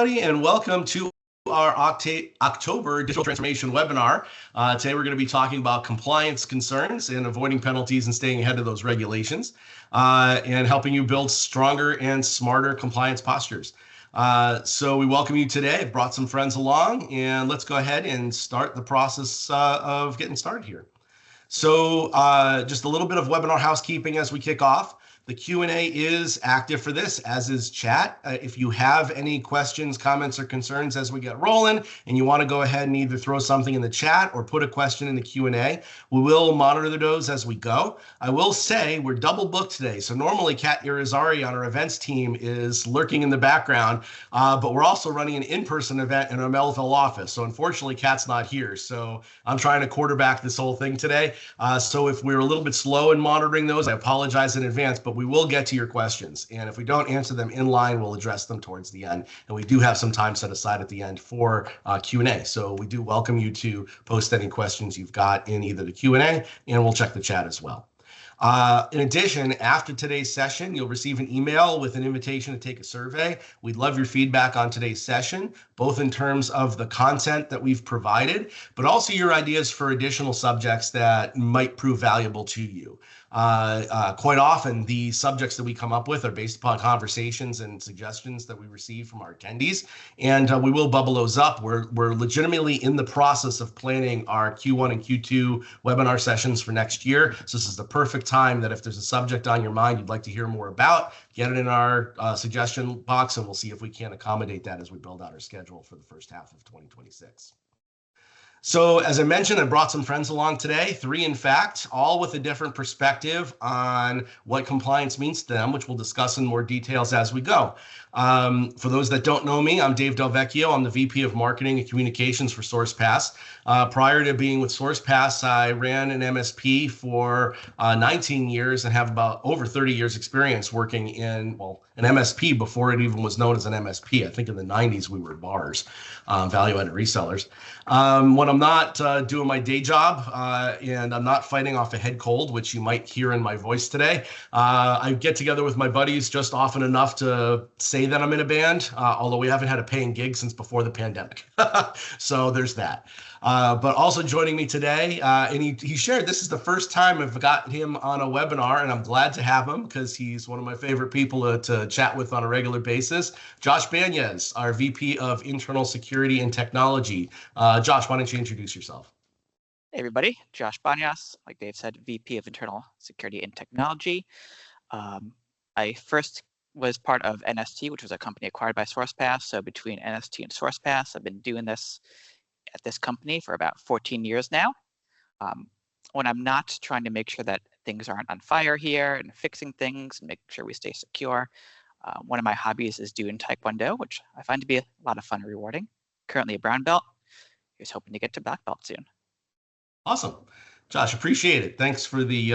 everybody, and welcome to our October Digital Transformation webinar. Today we're going to be talking about compliance concerns and avoiding penalties and staying ahead of those regulations, and helping you build stronger and smarter compliance postures. So we welcome you today. I've brought some friends along, and let's go ahead and start the process of getting started here. So just a little bit of webinar housekeeping as we kick off. The Q&A is active for this, as is chat. If you have any questions, comments, or concerns as we get rolling, and you want to go ahead and either throw something in the chat or put a question in the Q&A, we will monitor those as we go. I will say we're double booked today. So normally Kat Irizarry on our events team is lurking in the background, but we're also running an in-person event in our Melville office. So unfortunately, Kat's not here. So I'm trying to quarterback this whole thing today. So if we're a little bit slow in monitoring those, I apologize in advance, but we will get to your questions. And if we don't answer them in line, we'll address them towards the end. And we do have some time set aside at the end for Q&A. So we do welcome you to post any questions you've got in either the Q&A, and we'll check the chat as well. In addition, after today's session, you'll receive an email with an invitation to take a survey. We'd love your feedback on today's session, both in terms of the content that we've provided, but also your ideas for additional subjects that might prove valuable to you. Quite often, the subjects that we come up with are based upon conversations and suggestions that we receive from our attendees, and we will bubble those up. We're legitimately in the process of planning our Q1 and Q2 webinar sessions for next year. So this is the perfect time that if there's a subject on your mind you'd like to hear more about, get it in our suggestion box, and we'll see if we can accommodate that as we build out our schedule for the first half of 2026. So as I mentioned, I brought some friends along today, 3 in fact, all with a different perspective on what compliance means to them, which we'll discuss in more details as we go. For those that don't know me, I'm Dave Delvecchio. I'm the VP of Marketing and Communications for Sourcepass. Prior to being with Sourcepass, I ran an MSP for 19 years and have about over 30 years experience working in, well, an MSP before it even was known as an MSP. I think in the 90s we were bars, value-added resellers. When I'm not doing my day job and I'm not fighting off a head cold, which you might hear in my voice today, I get together with my buddies just often enough to say that I'm in a band, although we haven't had a paying gig since before the pandemic. So there's that. But also joining me today, and he shared this is the first time I've got him on a webinar, and I'm glad to have him because he's one of my favorite people to chat with on a regular basis. Josh Banyas, our VP of Internal Security and Technology. Josh, why don't you introduce yourself? Hey everybody, Josh Banyas, like Dave said, VP of Internal Security and Technology. I first was part of NST, which was a company acquired by Sourcepass. So between NST and Sourcepass, I've been doing this at this company for about 14 years now. When I'm not trying to make sure that things aren't on fire here and fixing things and making sure we stay secure, one of my hobbies is doing Taekwondo, which I find to be a lot of fun and rewarding. Currently a brown belt. Here's hoping to get to black belt soon. Awesome. Josh, appreciate it. Thanks for the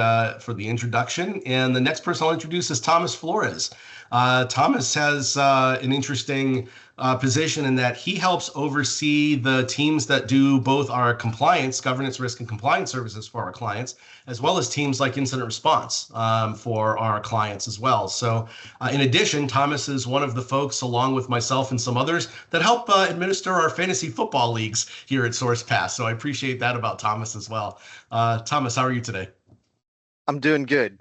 introduction. And the next person I'll introduce is Thomas Flores. Thomas has an interesting position in that he helps oversee the teams that do both our compliance, governance, risk, and compliance services for our clients, as well as teams like incident response for our clients as well. So in addition, Thomas is one of the folks, along with myself and some others, that help administer our fantasy football leagues here at Sourcepass. So I appreciate that about Thomas as well. Thomas, how are you today? I'm doing good.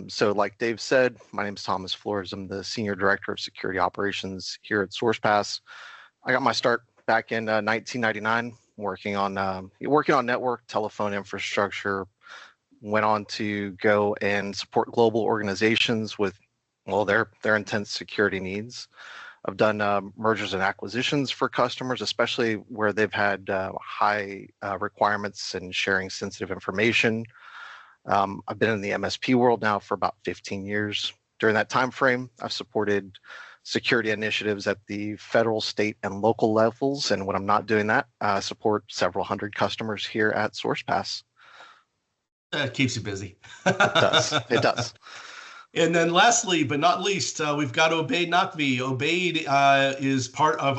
So like Dave said, my name is Thomas Flores. I'm the Senior Director of Security Operations here at Sourcepass. I got my start back in 1999 working on network, telephone infrastructure, went on to go and support global organizations with, well, their intense security needs. I've done mergers and acquisitions for customers, especially where they've had high requirements in sharing sensitive information. I've been in the MSP world now for about 15 years. During that time frame, I've supported security initiatives at the federal, state, and local levels. And when I'm not doing that, I support several hundred customers here at Sourcepass. That keeps you busy. It does. It does. And then lastly, but not least, we've got Obaid Naqvi. Obaid is part of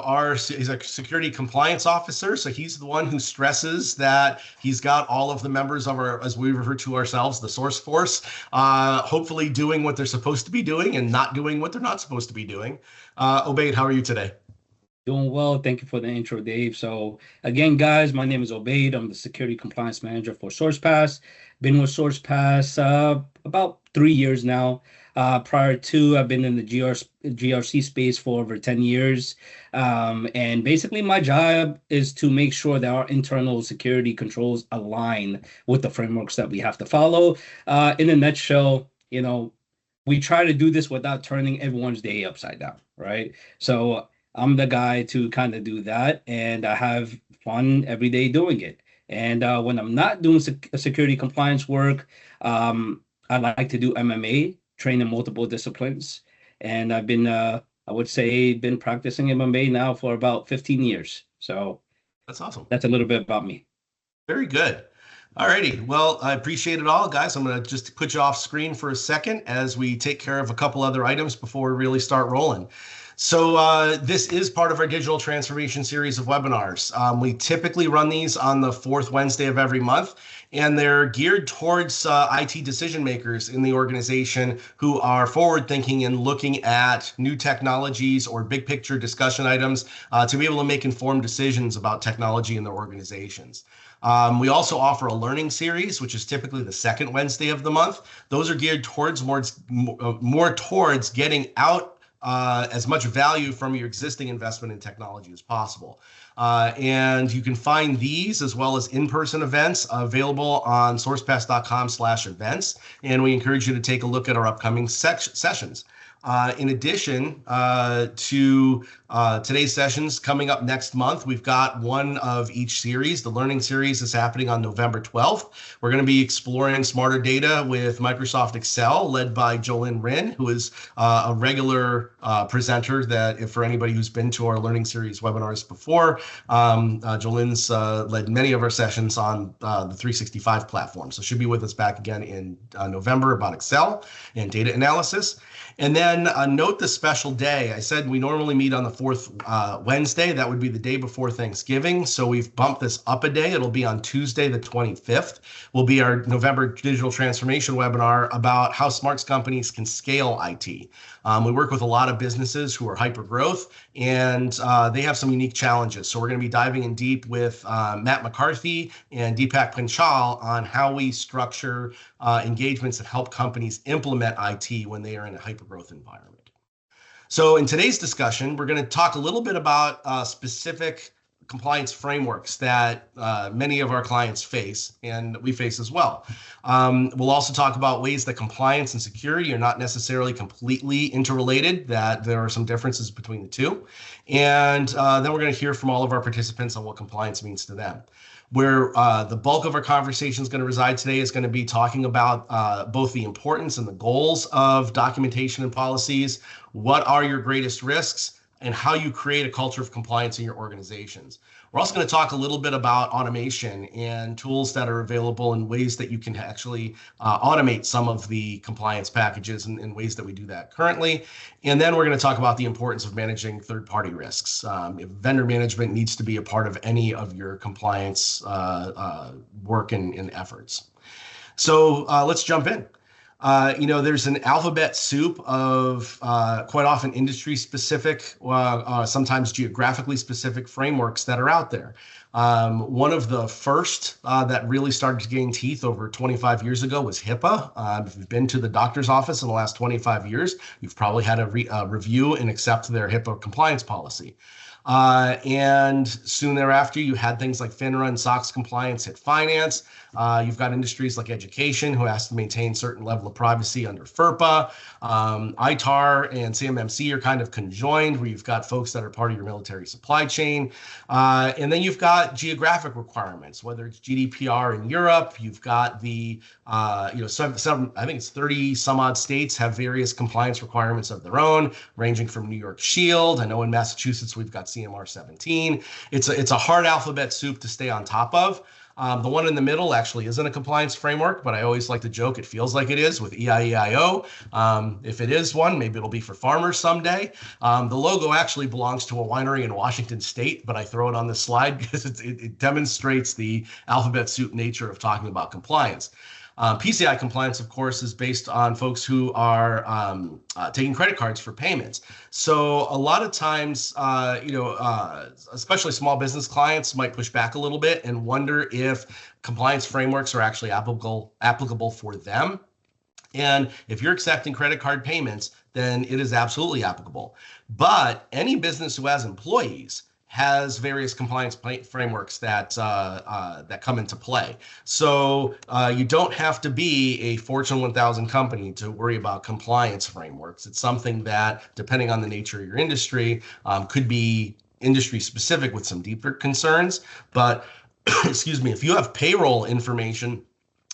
he's a security compliance officer. So he's the one who stresses that he's got all of the members of our, as we refer to ourselves, the source force, hopefully doing what they're supposed to be doing and not doing what they're not supposed to be doing. Obaid, how are you today? Doing well. Thank you for the intro, Dave. So again, guys, my name is Obaid. I'm the Security Compliance Manager for Sourcepass. Been with Sourcepass about 3 years now. Prior to, I've been in the GRC space for over 10 years. And basically my job is to make sure that our internal security controls align with the frameworks that we have to follow. In a nutshell, we try to do this without turning everyone's day upside down, right? So I'm the guy to kind of do that, and I have fun every day doing it. And when I'm not doing security compliance work, I like to do MMA, train in multiple disciplines. And I've been, I would say, been practicing MMA now for about 15 years. So That's awesome. that's a little bit about me. Very good. All righty. Well, I appreciate it all, guys. I'm going to just put you off screen for a second as we take care of a couple other items before we really start rolling. So this is part of our digital transformation series of webinars. We typically run these on the fourth Wednesday of every month, and they're geared towards IT decision makers in the organization who are forward thinking and looking at new technologies or big picture discussion items to be able to make informed decisions about technology in their organizations. We also offer a learning series, which is typically the second Wednesday of the month. Those are geared towards more towards getting out as much value from your existing investment in technology as possible. And you can find these as well as in-person events available on sourcepass.com/events. And we encourage you to take a look at our upcoming sessions. In addition to today's sessions coming up next month, we've got one of each series. The learning series is happening on November 12th. We're going to be exploring smarter data with Microsoft Excel, led by Jolyn Rinn, who is a regular presenter that, if for anybody who's been to our learning series webinars before, Jolyn's led many of our sessions on the 365 platform. So she'll be with us back again in November about Excel and data analysis. And then note the special day. I said we normally meet on the fourth Wednesday. That would be the day before Thanksgiving. So we've bumped this up a day. It'll be on Tuesday, the 25th. Will be our November digital transformation webinar about how smart companies can scale IT. We work with a lot of businesses who are hyper growth, and they have some unique challenges. So we're going to be diving in deep with Matt McCarthy and Deepak Panchal on how we structure engagements that help companies implement IT when they are in a hyper growth environment. So in today's discussion, we're going to talk a little bit about specific compliance frameworks that many of our clients face and we face as well. We'll also talk about ways that compliance and security are not necessarily completely interrelated, that there are some differences between the two. And then we're going to hear from all of our participants on what compliance means to them. Where the bulk of our conversation is going to reside today is going to be talking about both the importance and the goals of documentation and policies, what are your greatest risks, and how you create a culture of compliance in your organizations. We're also going to talk a little bit about automation and tools that are available and ways that you can actually automate some of the compliance packages and ways that we do that currently. And then we're going to talk about the importance of managing third-party risks. If vendor management needs to be a part of any of your compliance work and efforts. So let's jump in. There's an alphabet soup of quite often industry-specific, sometimes geographically specific frameworks that are out there. One of the first that really started to gain teeth over 25 years ago was HIPAA. If you've been to the doctor's office in the last 25 years, you've probably had a review and accept their HIPAA compliance policy. And soon thereafter, you had things like FINRA and SOX compliance hit finance. You've got industries like education who has to maintain certain level of privacy under FERPA. ITAR and CMMC are kind of conjoined, where you've got folks that are part of your military supply chain. And then you've got geographic requirements, whether it's GDPR in Europe. You've got the, some I think it's 30 some odd states have various compliance requirements of their own, ranging from New York Shield. I know in Massachusetts, we've got CMR 17. It's a hard alphabet soup to stay on top of. The one in the middle actually isn't a compliance framework, but I always like to joke it feels like it is with EIEIO. If it is one, maybe it'll be for farmers someday. The logo actually belongs to a winery in Washington State, but I throw it on this slide because it demonstrates the alphabet soup nature of talking about compliance. PCI compliance, of course, is based on folks who are taking credit cards for payments. So a lot of times, especially small business clients might push back a little bit and wonder if compliance frameworks are actually applicable for them. And if you're accepting credit card payments, then it is absolutely applicable. But any business who has employees has various compliance frameworks that come into play. So you don't have to be a Fortune 1000 company to worry about compliance frameworks. It's something that, depending on the nature of your industry, could be industry specific with some deeper concerns. But excuse me, if you have payroll information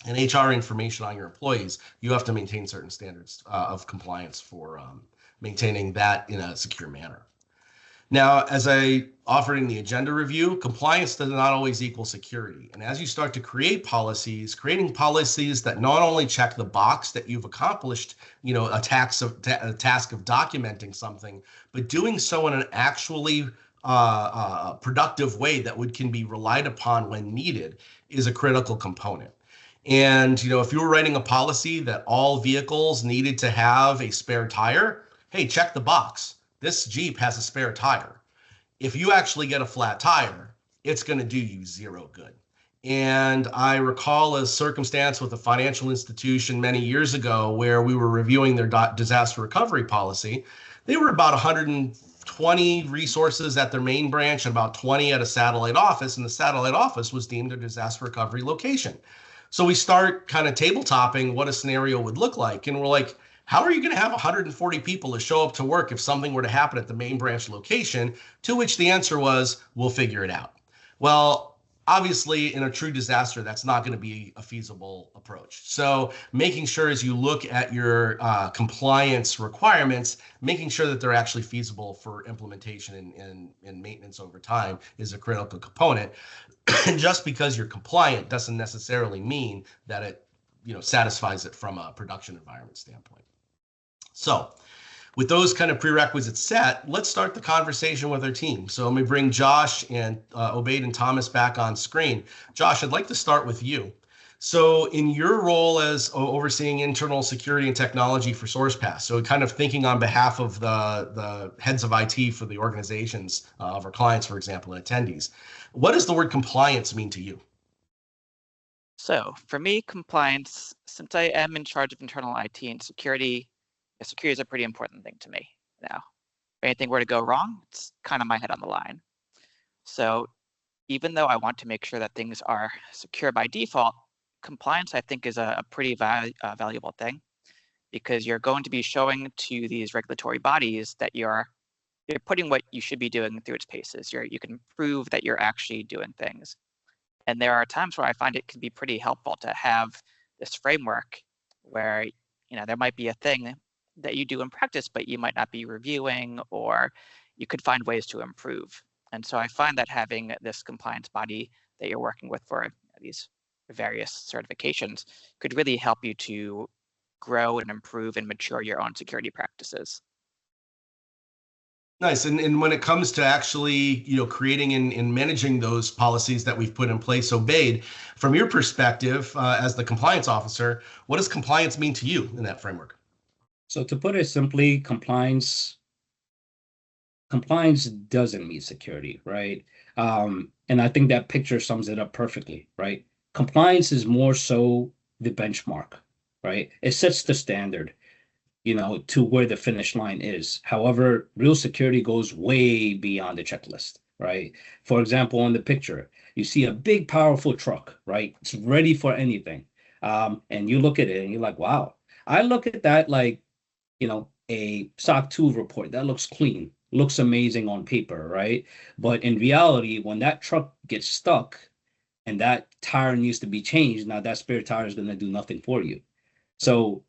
and HR information on your employees, you have to maintain certain standards of compliance for maintaining that in a secure manner. Now, as I offered in the agenda review, compliance does not always equal security. And as you start to create policies, creating policies that not only check the box that you've accomplished, a task of documenting something, but doing so in an actually productive way that can be relied upon when needed is a critical component. And, if you were writing a policy that all vehicles needed to have a spare tire, hey, check the box. This Jeep has a spare tire. If you actually get a flat tire, it's going to do you zero good. And I recall a circumstance with a financial institution many years ago where we were reviewing their disaster recovery policy. They were about 120 resources at their main branch and about 20 at a satellite office, and the satellite office was deemed a disaster recovery location. So we start kind of tabletopping what a scenario would look like. And we're like, how are you going to have 140 people to show up to work if something were to happen at the main branch location? To which the answer was, we'll figure it out. Well, obviously, in a true disaster, that's not going to be a feasible approach. So making sure as you look at your compliance requirements, making sure that they're actually feasible for implementation and maintenance over time is a critical component. And just because you're compliant doesn't necessarily mean that it satisfies it from a production environment standpoint. So with those kind of prerequisites set, let's start the conversation with our team. So let me bring Josh and Obaid and Thomas back on screen. Josh, I'd like to start with you. So in your role as overseeing internal security and technology for Sourcepass, so kind of thinking on behalf of the heads of IT for the organizations of our clients, for example, and attendees, what does the word compliance mean to you? So for me, compliance, since I am in charge of internal IT and security is a pretty important thing to me now. If anything were to go wrong, it's kind of my head on the line. So even though I want to make sure that things are secure by default, compliance, I think, is a pretty valuable thing, because you're going to be showing to these regulatory bodies that you're putting what you should be doing through its paces. You can prove that you're actually doing things. And there are times where I find it can be pretty helpful to have this framework where, there might be a thing that you do in practice, but you might not be reviewing, or you could find ways to improve. And so I find that having this compliance body that you're working with for these various certifications could really help you to grow and improve and mature your own security practices. Nice. And when it comes to actually, creating and managing those policies that we've put in place, Obaid, from your perspective as the compliance officer, what does compliance mean to you in that framework? So to put it simply, compliance doesn't mean security, right? And I think that picture sums it up perfectly, right? Compliance is more so the benchmark, right? It sets the standard, to where the finish line is. However, real security goes way beyond the checklist, right? For example, in the picture, you see a big, powerful truck, right? It's ready for anything. And you look at it and you're like, wow. I look at that like, a SOC 2 report that looks clean, looks amazing on paper, right? But in reality, when that truck gets stuck and that tire needs to be changed, now that spare tire is going to do nothing for you. So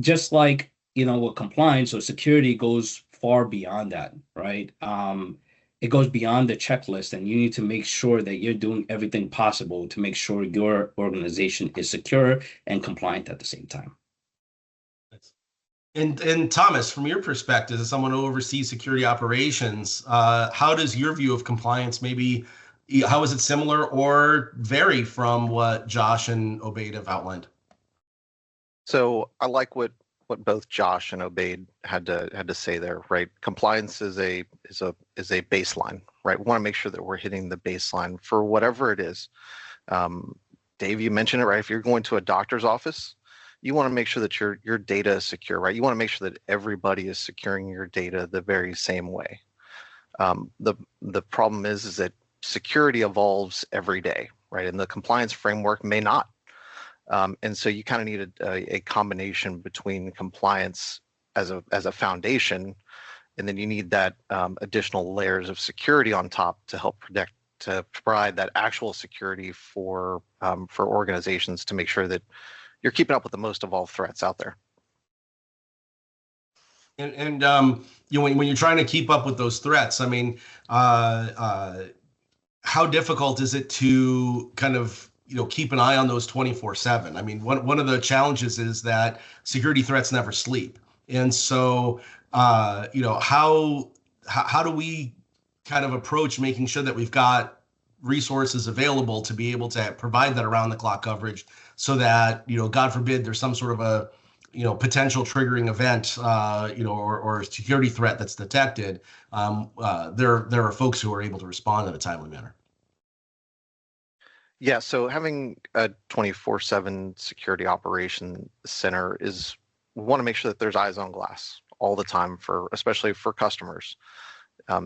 just like, with compliance or security goes far beyond that, right? It goes beyond the checklist, and you need to make sure that you're doing everything possible to make sure your organization is secure and compliant at the same time. And Thomas, from your perspective, as someone who oversees security operations, how does your view of compliance how is it similar or vary from what Josh and Obaid have outlined? So I like what both Josh and Obaid had to say there, right? Compliance is a baseline, right? We want to make sure that we're hitting the baseline for whatever it is. Dave, you mentioned it, right? If you're going to a doctor's office, you want to make sure that your data is secure, right? You want to make sure that everybody is securing your data the very same way. The problem is that security evolves every day, right? And the compliance framework may not. And so you kind of need a combination between compliance as a foundation, and then you need that additional layers of security on top to help provide that actual security for organizations to make sure that you're keeping up with the most evolved threats out there. And you know, when you're trying to keep up with those threats, I mean, how difficult is it to kind of, you know, keep an eye on those 24/7? I mean, one of the challenges is that security threats never sleep, and so you know, how do we kind of approach making sure that we've got resources available to be able to provide that around the clock coverage, so that, you know, God forbid there's some sort of a, you know, potential triggering event, you know, or security threat that's detected, there are folks who are able to respond in a timely manner. Yeah, so having a 24/7 security operation center we want to make sure that there's eyes on glass all the time, especially for customers.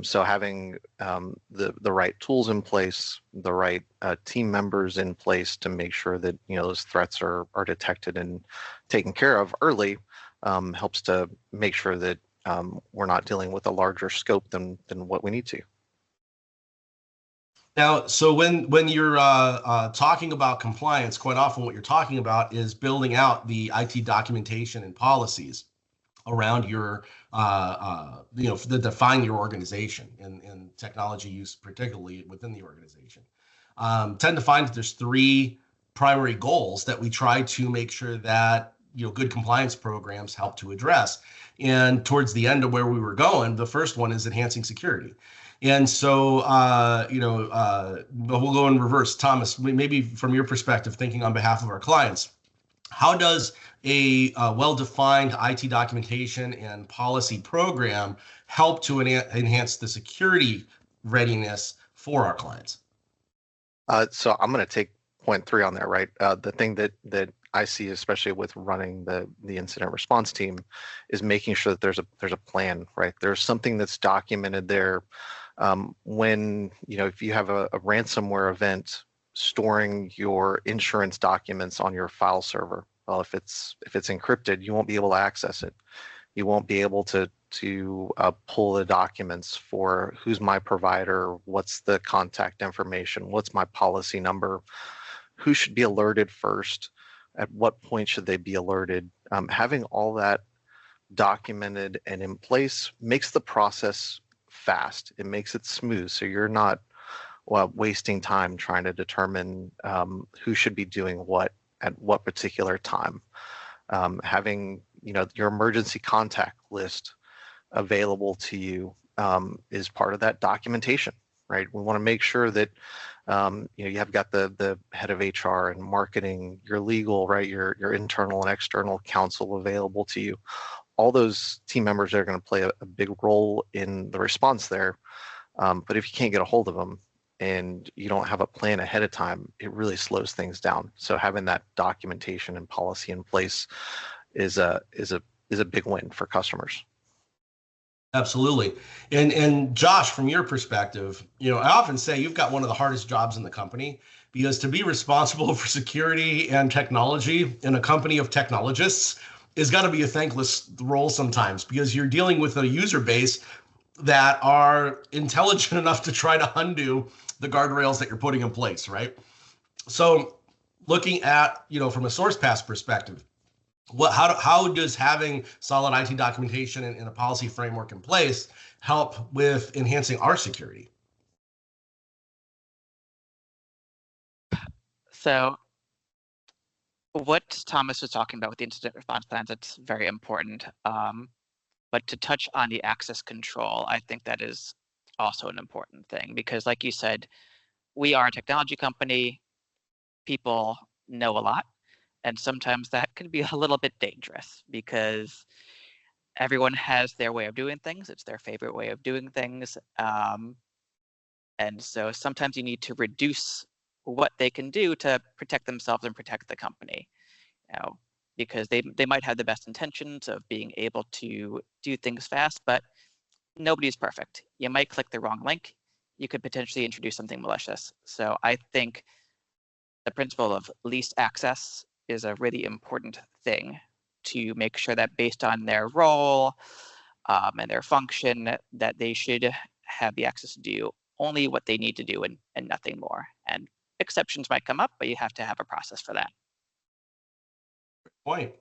So having the right tools in place, the right team members in place to make sure that, you know, those threats are detected and taken care of early helps to make sure that we're not dealing with a larger scope than what we need to. Now, so when you're talking about compliance, quite often what you're talking about is building out the IT documentation and policies around your, you know, that define your organization and technology use, particularly within the organization. Tend to find that there's three primary goals that we try to make sure that, you know, good compliance programs help to address. And towards the end of where we were going, the first one is enhancing security. And so, you know, we'll go in reverse. Thomas, maybe from your perspective, thinking on behalf of our clients, how does a well-defined IT documentation and policy program help to enhance the security readiness for our clients? So I'm going to take point 3 on there, right? The thing that I see, especially with running the incident response team, is making sure that there's a plan, right? There's something that's documented there. When, you know, if you have a ransomware event, storing your insurance documents on your file server. Well, if it's encrypted, you won't be able to access it. You won't be able to pull the documents for who's my provider, what's the contact information, what's my policy number, who should be alerted first, at what point should they be alerted. Having all that documented and in place makes the process fast. It makes it smooth, so you're not wasting time trying to determine who should be doing what at what particular time. Having, you know, your emergency contact list available to you is part of that documentation, right? We want to make sure that you know, you have got the head of HR and marketing, your legal, right, your internal and external counsel available to you. All those team members are going to play a big role in the response there. But if you can't get a hold of them and you don't have a plan ahead of time, it really slows things down. So having that documentation and policy in place is a big win for customers. Absolutely. And Josh, from your perspective, you know, I often say you've got one of the hardest jobs in the company, because to be responsible for security and technology in a company of technologists is got to be a thankless role sometimes, because you're dealing with a user base that are intelligent enough to try to undo the guardrails that you're putting in place, right? So looking at, you know, from a Sourcepass perspective, how does having solid IT documentation and a policy framework in place help with enhancing our security? So what Thomas was talking about with the incident response plans, that's very important. But to touch on the access control, I think that is also an important thing, because like you said, we are a technology company. People know a lot. And sometimes that can be a little bit dangerous because everyone has their way of doing things. It's their favorite way of doing things. And so sometimes you need to reduce what they can do to protect themselves and protect the company, because they might have the best intentions of being able to do things fast, but nobody's perfect. You might click the wrong link. You could potentially introduce something malicious. So I think the principle of least access is a really important thing to make sure that based on their role and their function, that they should have the access to do only what they need to do and nothing more. And exceptions might come up, but you have to have a process for that. Point.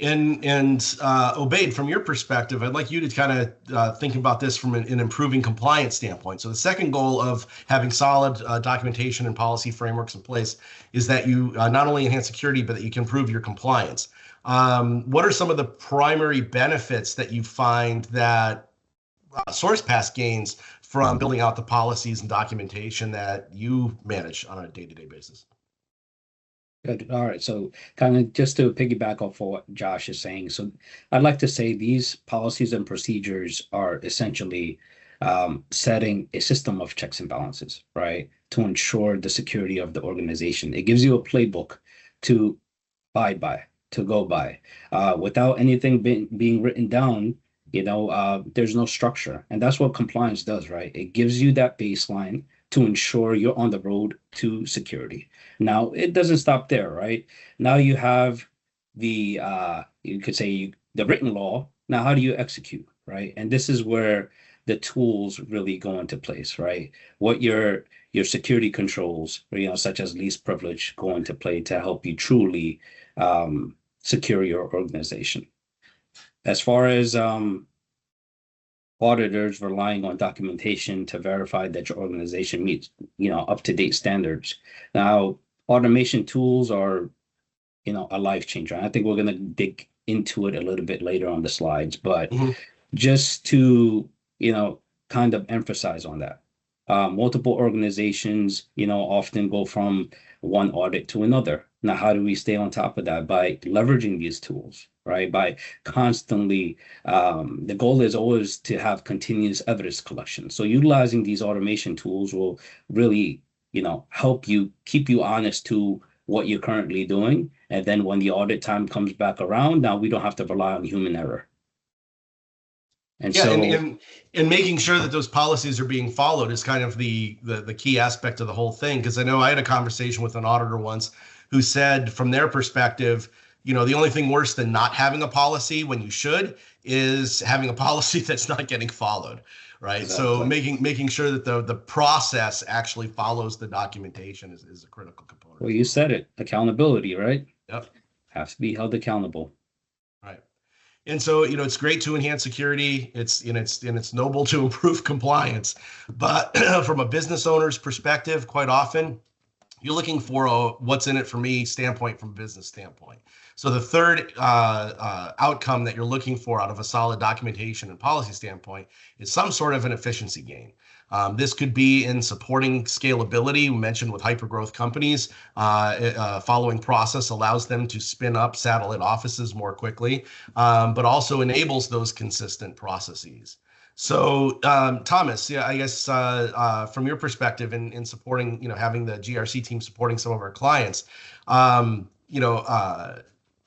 And Obaid, from your perspective, I'd like you to kind of think about this from an improving compliance standpoint. So the second goal of having solid documentation and policy frameworks in place is that you not only enhance security, but that you can improve your compliance. What are some of the primary benefits that you find that Sourcepass gains from building out the policies and documentation that you manage on a day-to-day basis? Good. All right. So kind of just to piggyback off of what Josh is saying. So I'd like to say these policies and procedures are essentially setting a system of checks and balances, right, to ensure the security of the organization. It gives you a playbook to abide by, to go by. Without anything being written down, there's no structure. And that's what compliance does, right? It gives you that baseline to ensure you're on the road to security. Now, it doesn't stop there, right? Now you have the, you could say the written law. Now, how do you execute, right? And this is where the tools really go into place, right? What your security controls, such as least privilege, go into play to help you truly secure your organization. As far as auditors relying on documentation to verify that your organization meets, up-to-date standards. Now, automation tools are, a life changer. I think we're going to dig into it a little bit later on the slides, but just to, kind of emphasize on that. Multiple organizations, often go from one audit to another. Now, how do we stay on top of that? By leveraging these tools, right? By constantly, the goal is always to have continuous evidence collection. So utilizing these automation tools will really, help you keep you honest to what you're currently doing. And then when the audit time comes back around, now we don't have to rely on human error. And yeah, so, and making sure that those policies are being followed is kind of the key aspect of the whole thing. Because I know I had a conversation with an auditor once who said, from their perspective, the only thing worse than not having a policy when you should is having a policy that's not getting followed, right? Exactly. So making sure that the process actually follows the documentation is a critical component. Well, you said it, accountability, right? Yep. Has to be held accountable. Right. And so, it's great to enhance security. It's noble to improve compliance. But from a business owner's perspective, quite often, you're looking for a what's in it for me standpoint from a business standpoint. So the third outcome that you're looking for out of a solid documentation and policy standpoint is some sort of an efficiency gain. This could be in supporting scalability. We mentioned with hypergrowth companies, following process allows them to spin up satellite offices more quickly, but also enables those consistent processes. So, Thomas, yeah, I guess from your perspective in supporting, having the GRC team supporting some of our clients, how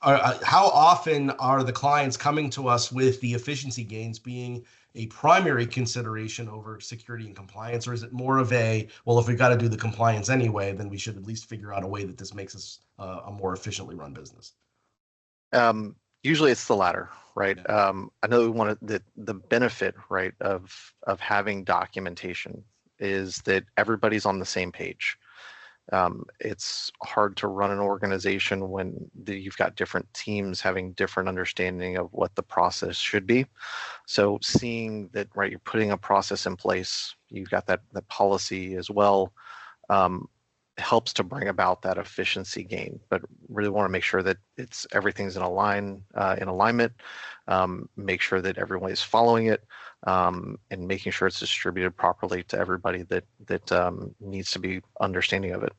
often are the clients coming to us with the efficiency gains being a primary consideration over security and compliance, or is it more of well, if we've got to do the compliance anyway, then we should at least figure out a way that this makes us a more efficiently run business? Usually it's the latter, right? I know the benefit, right, of having documentation is that everybody's on the same page. It's hard to run an organization when you've got different teams having different understanding of what the process should be. So seeing that, right, you're putting a process in place, you've got that policy as well, helps to bring about that efficiency gain. But really want to make sure that everything's in alignment, make sure that everyone is following it, and making sure it's distributed properly to everybody that needs to be understanding of it.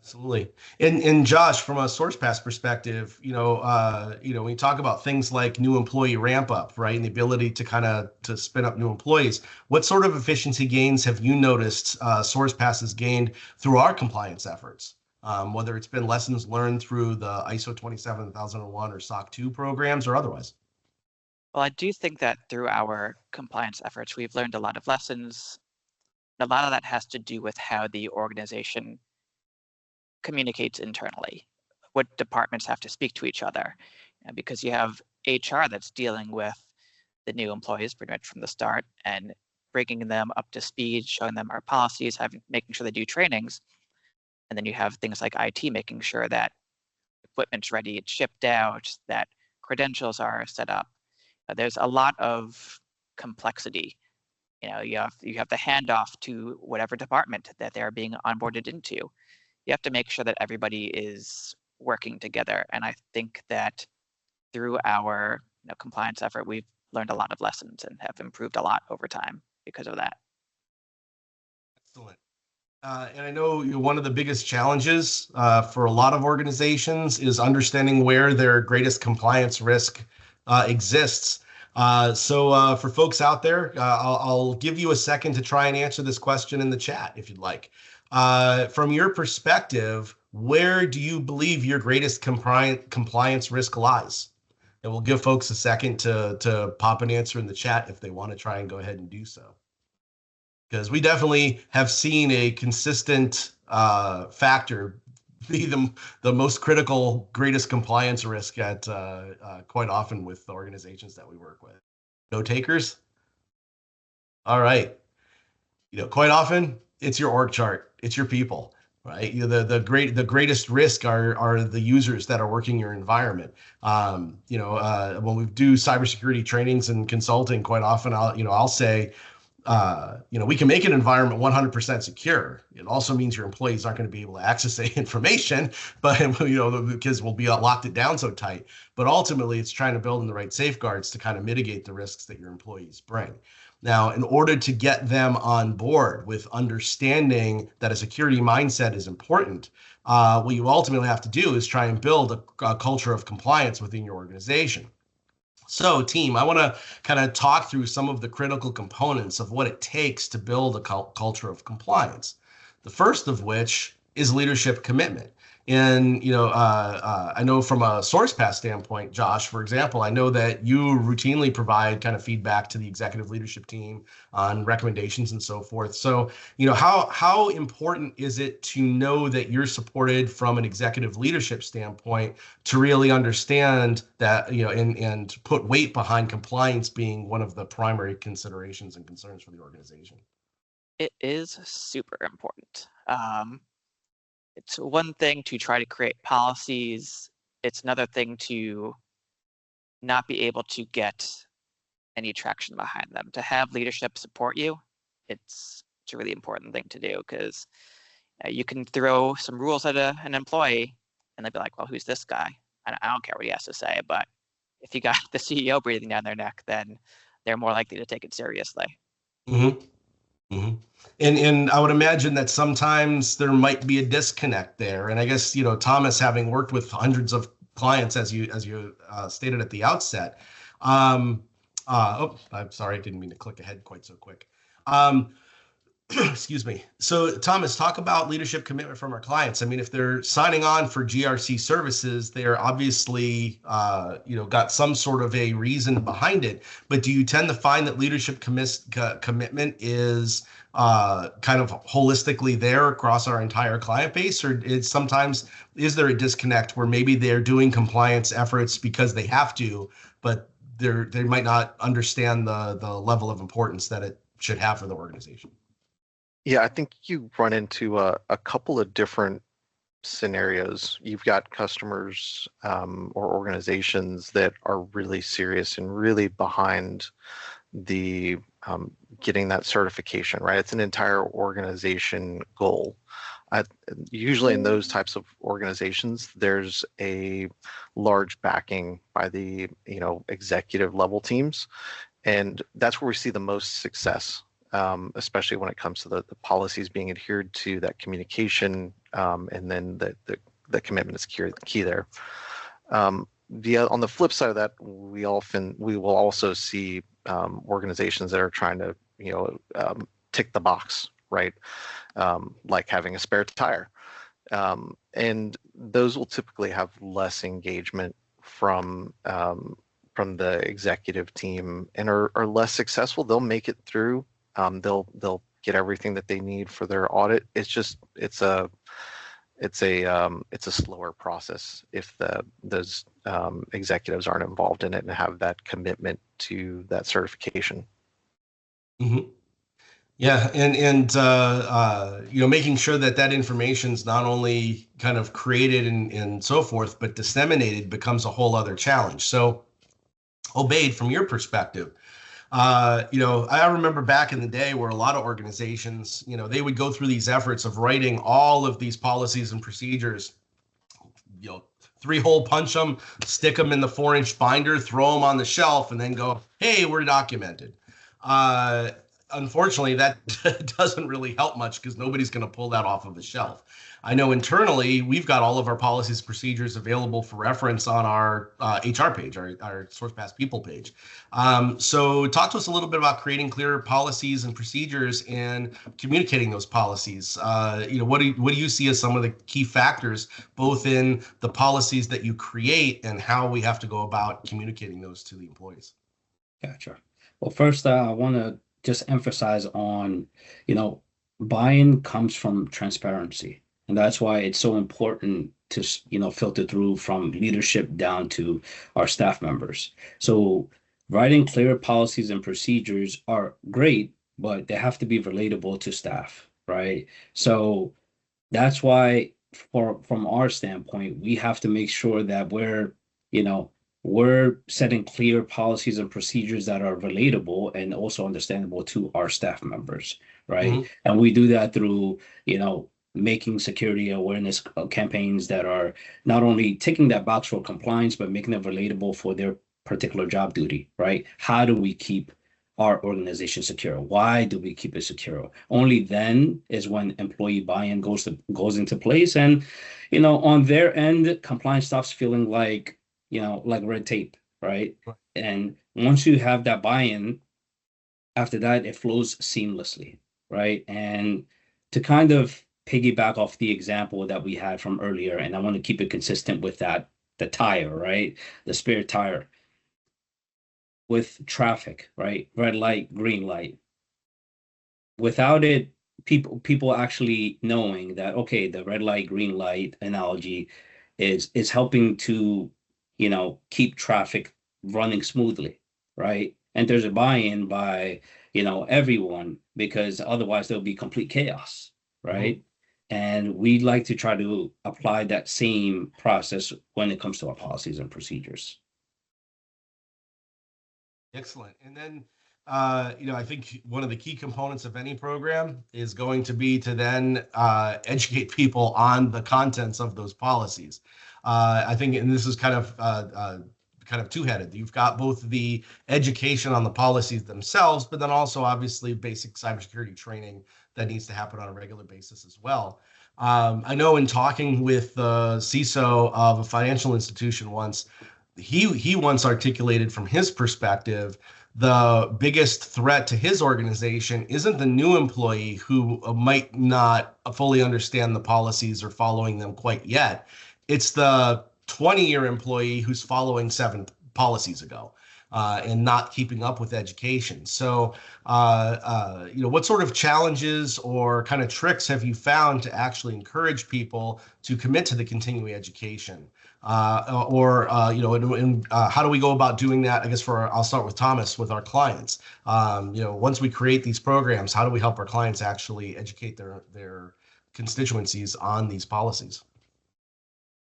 Absolutely. And Josh, from a Sourcepass perspective, when you talk about things like new employee ramp up, right, and the ability to to spin up new employees, what sort of efficiency gains have you noticed Sourcepass has gained through our compliance efforts? Whether it's been lessons learned through the ISO 27001 or SOC 2 programs or otherwise. Well, I do think that through our compliance efforts, we've learned a lot of lessons. A lot of that has to do with how the organization communicates internally, what departments have to speak to each other, because you have HR that's dealing with the new employees pretty much from the start and bringing them up to speed, showing them our policies, making sure they do trainings. And then you have things like IT making sure that equipment's ready, it's shipped out, that credentials are set up. There's a lot of complexity. You have the handoff to whatever department that they're being onboarded into. You have to make sure that everybody is working together. And I think that through our compliance effort, we've learned a lot of lessons and have improved a lot over time because of that. Excellent. And I know one of the biggest challenges for a lot of organizations is understanding where their greatest compliance risk exists. So for folks out there, I'll give you a second to try and answer this question in the chat if you'd like. From your perspective, where do you believe your greatest compliance risk lies? And we'll give folks a second to pop an answer in the chat if they want to try and go ahead and do so. Because we definitely have seen a consistent factor be the most critical, greatest compliance risk at quite often with the organizations that we work with. No takers? All right. Quite often it's your org chart, it's your people, right? The greatest risk are the users that are working your environment. When we do cybersecurity trainings and consulting, quite often I'll say, we can make an environment 100% secure. It also means your employees aren't going to be able to access the information, but because we'll be locked it down so tight. But ultimately, it's trying to build in the right safeguards to kind of mitigate the risks that your employees bring. Now, in order to get them on board with understanding that a security mindset is important, what you ultimately have to do is try and build a culture of compliance within your organization. So team, I want to kind of talk through some of the critical components of what it takes to build a culture of compliance. The first of which is leadership commitment. And, I know from a Sourcepass standpoint, Josh, for example, I know that you routinely provide kind of feedback to the executive leadership team on recommendations and so forth. So, how important is it to know that you're supported from an executive leadership standpoint to really understand that, and put weight behind compliance being one of the primary considerations and concerns for the organization? It is super important. It's one thing to try to create policies. It's another thing to not be able to get any traction behind them. To have leadership support you, it's a really important thing to do, because you can throw some rules at an employee and they'll be like, well, who's this guy? I don't care what he has to say. But if you got the CEO breathing down their neck, then they're more likely to take it seriously. Mm-hmm. Mm-hmm. And I would imagine that sometimes there might be a disconnect there. And I guess, Thomas, having worked with hundreds of clients, as you stated at the outset, I'm sorry, I didn't mean to click ahead quite so quick. Excuse me. So Thomas, talk about leadership commitment from our clients. I mean, if they're signing on for GRC services, they're obviously, got some sort of a reason behind it. But do you tend to find that leadership commitment is kind of holistically there across our entire client base? Or is there a disconnect where maybe they're doing compliance efforts because they have to, but they might not understand the level of importance that it should have for the organization? Yeah, I think you run into a couple of different scenarios. You've got customers or organizations that are really serious and really behind the getting that certification, right? It's an entire organization goal. Usually in those types of organizations, there's a large backing by the executive level teams, and that's where we see the most success. Especially when it comes to the policies being adhered to, that communication and then the commitment is key there. On the flip side of that, we will also see organizations that are trying to tick the box, right? Like having a spare tire. And those will typically have less engagement from the executive team and are less successful. They'll make it through. They'll get everything that they need for their audit. It's a slower process if those executives aren't involved in it and have that commitment to that certification. Mm-hmm. Yeah, and making sure that information is not only kind of created and so forth, but disseminated becomes a whole other challenge. So, Obaid, from your perspective, I remember back in the day where a lot of organizations, they would go through these efforts of writing all of these policies and procedures, 3-hole punch them, stick them in the 4-inch binder, throw them on the shelf, and then go, hey, we're documented. Unfortunately, that doesn't really help much because nobody's going to pull that off of the shelf. I know internally, we've got all of our policies and procedures available for reference on our HR page, our Sourcepass people page. So talk to us a little bit about creating clear policies and procedures and communicating those policies. What do you see as some of the key factors, both in the policies that you create and how we have to go about communicating those to the employees? Gotcha. Well, first, I want to just emphasize on, buy-in comes from transparency. And that's why it's so important to, filter through from leadership down to our staff members. So writing clear policies and procedures are great, but they have to be relatable to staff, right? So that's why from our standpoint, we have to make sure that we're setting clear policies and procedures that are relatable and also understandable to our staff members, right? Mm-hmm. And we do that through, making security awareness campaigns that are not only ticking that box for compliance, but making it relatable for their particular job duty, right? How do we keep our organization secure? Why do we keep it secure? Only then is when employee buy-in goes into place. And, on their end, compliance stops feeling like red tape, right? And once you have that buy-in, after that, it flows seamlessly, right? And to kind of piggyback off the example that we had from earlier, and I want to keep it consistent with that, the tire, right? The spare tire. With traffic, right? Red light, green light. Without it, people actually knowing that, okay, the red light, green light analogy is helping to, keep traffic running smoothly, right? And there's a buy-in by, everyone, because otherwise there'll be complete chaos, right? Mm-hmm. And we'd like to try to apply that same process when it comes to our policies and procedures. Excellent. And then, I think one of the key components of any program is going to be to then educate people on the contents of those policies. I think, and this is kind of two-headed. You've got both the education on the policies themselves, but then also obviously basic cybersecurity training that needs to happen on a regular basis as well. I know in talking with the CISO of a financial institution once, he once articulated from his perspective, the biggest threat to his organization isn't the new employee who might not fully understand the policies or following them quite yet. It's the 20-year employee who's following 7 policies ago and not keeping up with education. So, what sort of challenges or kind of tricks have you found to actually encourage people to commit to the continuing education? How do we go about doing that? I guess I'll start with Thomas with our clients. Once we create these programs, how do we help our clients actually educate their constituencies on these policies?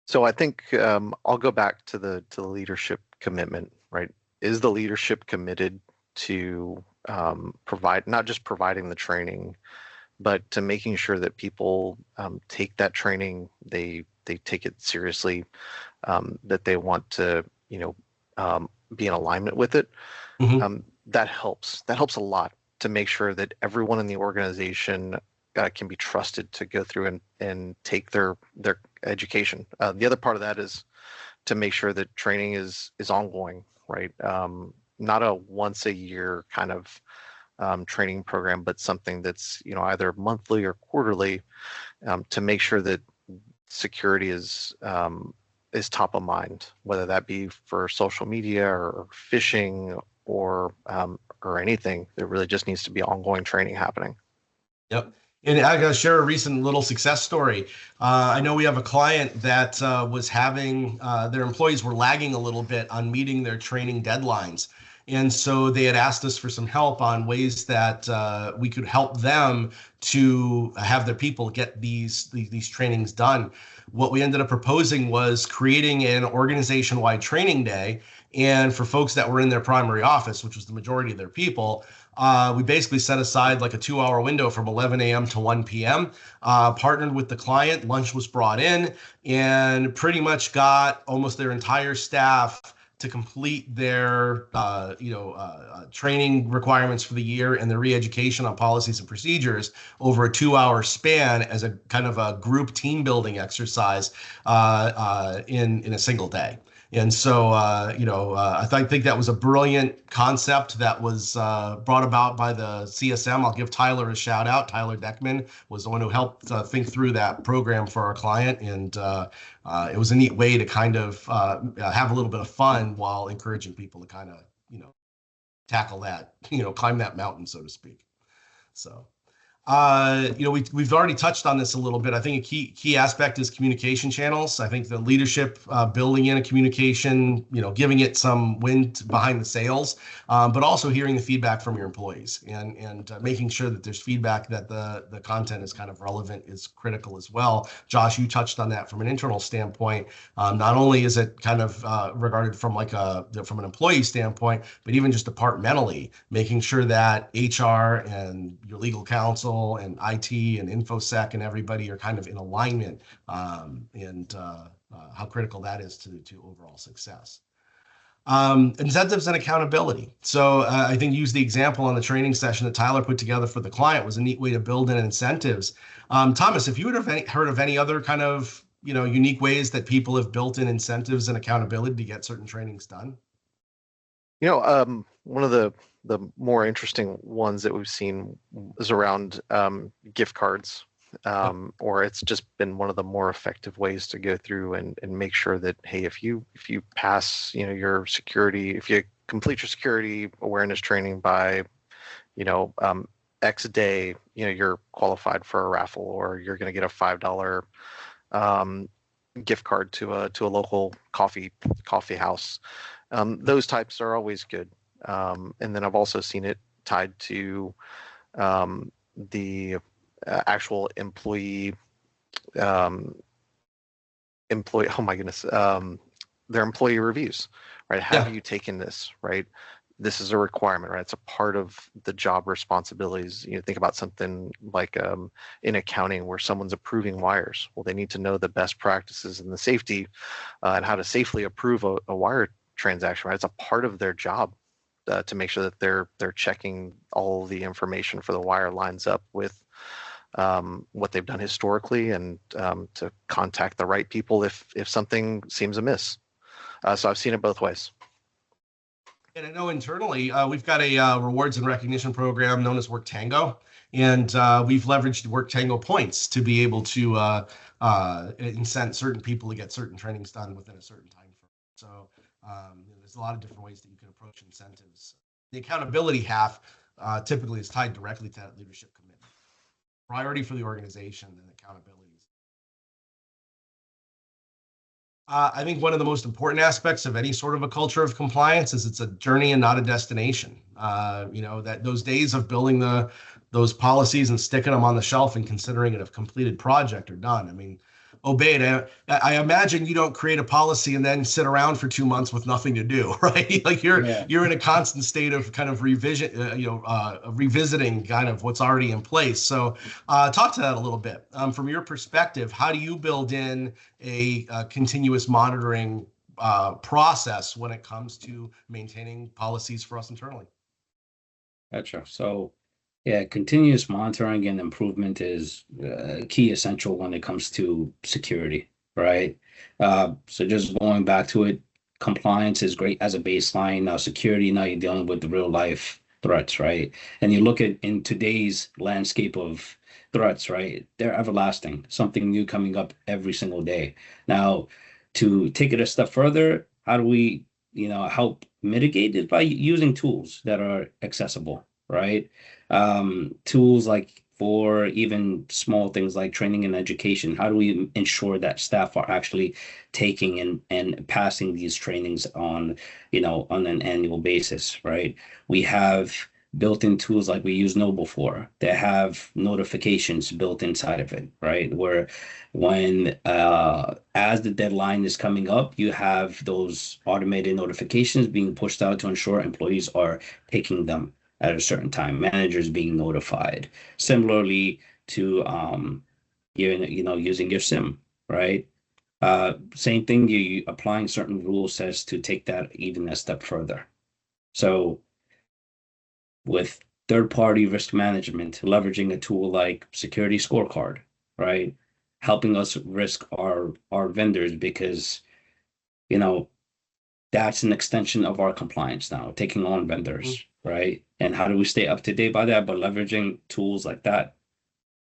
So I think I'll go back to the leadership commitment, right? Is the leadership committed to provide, not just providing the training, but to making sure that people take that training, they take it seriously, that they want to, be in alignment with it. Mm-hmm. That helps a lot to make sure that everyone in the organization can be trusted to go through and take their education. The other part of that is to make sure that training is ongoing, right? Not a once a year kind of training program, but something that's, you know, either monthly or quarterly, to make sure that security is top of mind, whether that be for social media or phishing or anything. There really just needs to be ongoing training happening. Yep. And I gotta share a recent little success story. I know we have a client that was having their employees were lagging a little bit on meeting their training deadlines. And so they had asked us for some help on ways that we could help them to have their people get these trainings done. What we ended up proposing was creating an organization-wide training day. And for folks that were in their primary office, which was the majority of their people, we basically set aside like a 2-hour window from 11 a.m. to 1 p.m., partnered with the client, lunch was brought in, and pretty much got almost their entire staff to complete their training requirements for the year and their re-education on policies and procedures over a 2-hour span as a kind of a group team building exercise in a single day. And so, I think that was a brilliant concept that was brought about by the CSM. I'll give Tyler a shout out. Tyler Deckman was the one who helped think through that program for our client. And it was a neat way to kind of have a little bit of fun while encouraging people to kind of, tackle that, climb that mountain, so to speak. So. We've already touched on this a little bit. I think a key aspect is communication channels. I think the leadership building in a communication, giving it some wind behind the sails, but also hearing the feedback from your employees and making sure that there's feedback that the content is kind of relevant is critical as well. Josh, you touched on that from an internal standpoint. Not only is it kind of regarded from from an employee standpoint, but even just departmentally, making sure that HR and your legal counsel and IT and InfoSec and everybody are kind of in alignment, and how critical that is to overall success. Incentives and accountability. So I think use the example on the training session that Tyler put together for the client was a neat way to build in incentives. Thomas, if you would have heard of any other kind of unique ways that people have built in incentives and accountability to get certain trainings done? One of the more interesting ones that we've seen is around gift cards, or it's just been one of the more effective ways to go through and make sure that, hey, if you pass, your security, if you complete your security awareness training by, X day, you're qualified for a raffle, or you're going to get a $5 gift card to a local coffee house. Those types are always good. And then I've also seen it tied to the actual employee, oh my goodness, their employee reviews, right? Have you taken this, right? This is a requirement, right? It's a part of the job responsibilities. Think about something like in accounting where someone's approving wires. Well, they need to know the best practices and the safety and how to safely approve a wire transaction, right? It's a part of their job to make sure that they're checking all the information for the wire lines up with what they've done historically, and to contact the right people if something seems amiss. So I've seen it both ways. And I know internally we've got a rewards and recognition program known as Work Tango, and we've leveraged Work Tango points to be able to incent certain people to get certain trainings done within a certain time frame. So there's a lot of different ways that you can approach incentives. The accountability half typically is tied directly to that leadership commitment. Priority for the organization and accountability. I think one of the most important aspects of any sort of a culture of compliance is it's a journey and not a destination. That those days of building those policies and sticking them on the shelf and considering it a completed project are done. I mean, Obaid, I imagine you don't create a policy and then sit around for 2 months with nothing to do, right? Like you're in a constant state of kind of revisiting kind of what's already in place. So talk to that a little bit. From your perspective, how do you build in a continuous monitoring process when it comes to maintaining policies for us internally? Gotcha. So Yeah, continuous monitoring and improvement is key essential when it comes to security, right? So just going back to it, compliance is great as a baseline. Now security, now you're dealing with the real life threats, right? And you look at in today's landscape of threats, right? They're everlasting, something new coming up every single day. Now, to take it a step further, how do we, help mitigate it by using tools that are accessible, right? Tools like for even small things like training and education. How do we ensure that staff are actually taking and passing these trainings on, on an annual basis, right? We have built-in tools like we use Noble for that have notifications built inside of it, right? Where when as the deadline is coming up, you have those automated notifications being pushed out to ensure employees are taking them at a certain time, managers being notified. Similarly to using your sim, right? Same thing, you applying certain rule sets to take that even a step further. So with third-party risk management, leveraging a tool like security scorecard, right? Helping us risk our vendors because, that's an extension of our compliance now, taking on vendors, right? And how do we stay up to date by that? But leveraging tools like that.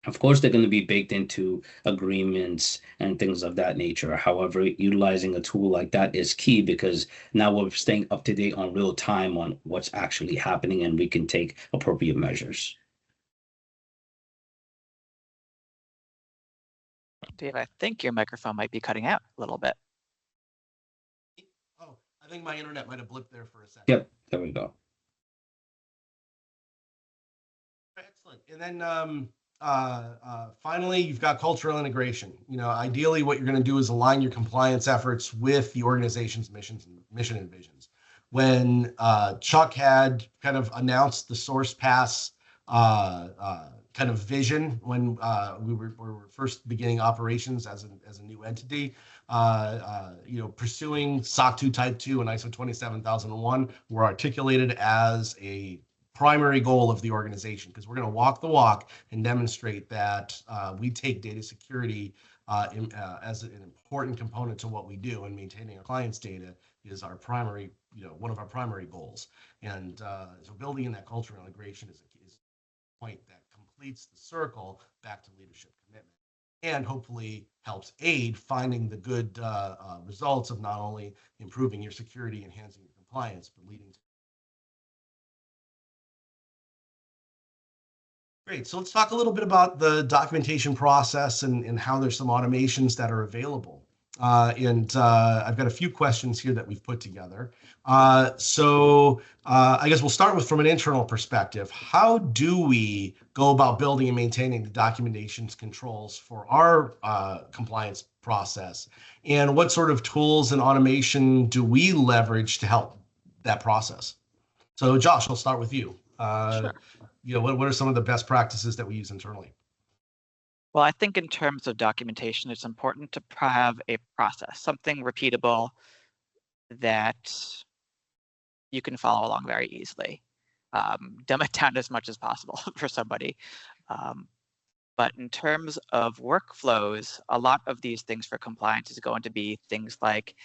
Of course, they're going to be baked into agreements and things of that nature. However, utilizing a tool like that is key because now we're staying up to date on real time on what's actually happening and we can take appropriate measures. Dave, I think your microphone might be cutting out a little bit. Oh, I think my internet might have blipped there for a second. Yep, there we go. Excellent. And then finally, you've got cultural integration. Ideally, what you're going to do is align your compliance efforts with the organization's mission and visions. When Chuck had kind of announced the Sourcepass kind of vision when we were first beginning operations as a new entity, pursuing SOC 2 Type 2 and ISO 27001 were articulated as a primary goal of the organization, because we're going to walk the walk and demonstrate that we take data security as an important component to what we do, and maintaining our clients' data is our primary, one of our primary goals. And so building in that cultural integration is a point that completes the circle back to leadership commitment, and hopefully helps aid finding the good results of not only improving your security, enhancing your compliance, but leading to. Great. So let's talk a little bit about the documentation process and how there's some automations that are available. And I've got a few questions here that we've put together. So I guess we'll start with from an internal perspective. How do we go about building and maintaining the documentation controls for our compliance process? And what sort of tools and automation do we leverage to help that process? So Josh, I'll start with you. Sure. What are some of the best practices that we use internally? Well, I think in terms of documentation, it's important to have a process, something repeatable that you can follow along very easily. Dumb it down as much as possible for somebody. But in terms of workflows, a lot of these things for compliance is going to be things like